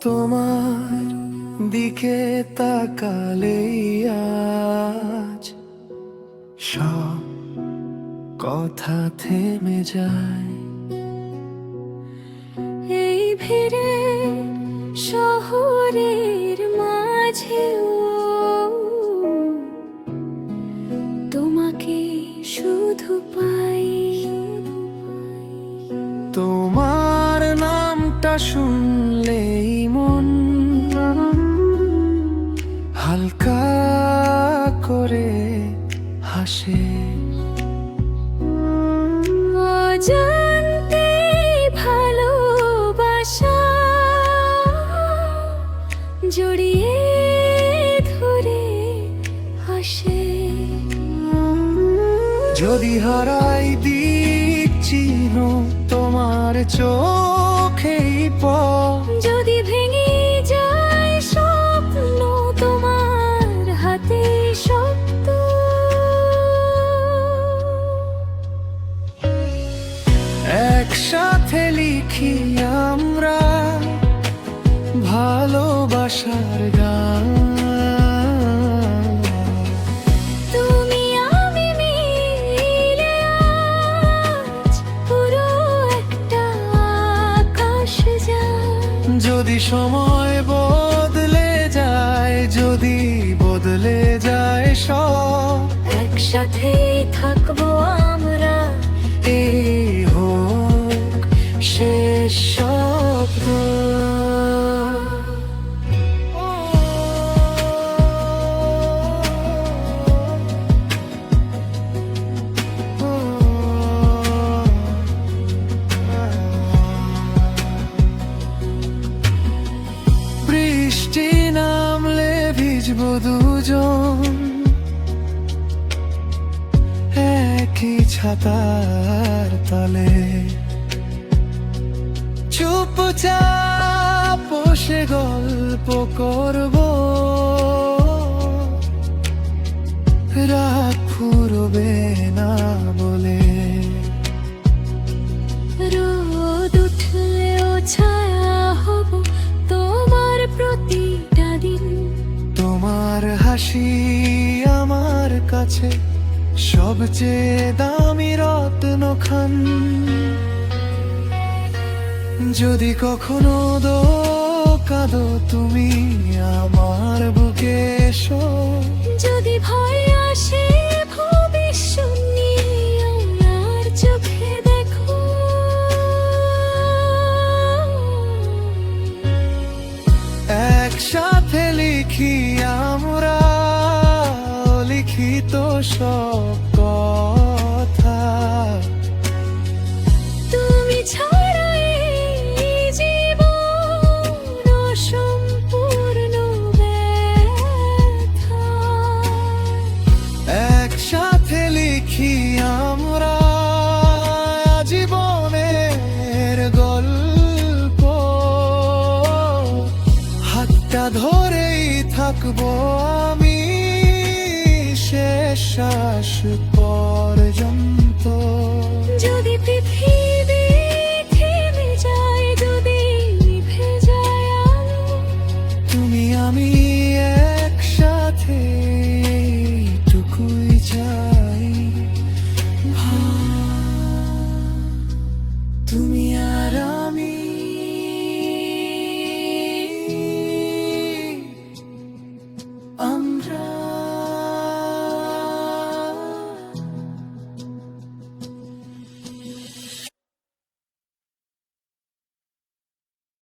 তোমার দিকে তাকালেই আজ সব কথা থেমে যায়। এই ভিড়ে শহরের মাঝেও তোমাকে শুধু পাই। তোমার নামটা শুনলেই মন হালকা করে হাসে। অজান্তে ভালোবাসা জড়িয়ে ধরে হাসে। যদি হারাই দিক চিহ্ন তোমার চোখেই পথ, যদি ভেঙে যায় স্বপ্ন তোমার হাতে শব্দ। একসাথে লিখি আমরা ভালোবাসার গান। তুমি আমি মিলে আজ পুরো একটা আকাশ যায়। যদি সময় বদলে যায়, যদি বদলে যায় সব, একসাথেই থাকবো আমরা। এই হোক শেষ শব্দ। বৃষ্টি নামলে ভিজবো দুজন একই ছাতার তলে। চুপচাপ বসে গল্প করবো, রাত ফুরবে না বলে। রোদ উঠলেও ছায়া হব তোমার প্রতিটা দিন। তোমার হাসি আমার কাছে সবচেয়ে দামি রত্ন খান। যদি কখনো কাঁদো তুমি আমার বুকে এসো। যদি ভয় আসে ভবিষ্যৎ নিয়ে আমার চোখে দেখো। একসাথে লিখি আমরা লিখিত সব কথা। তুমি ছাড়া এই জীবন অসম্পূর্ণ ব্যথা। একসাথে লিখি আমরা জীবনের গল্প। হাতটা ধরেই থাকবো আমি শেষ শ্বাস পর্যন্ত। যদি পৃথিবী থেমে যায়, যদি নিভে যায় আলো, তুমি আমি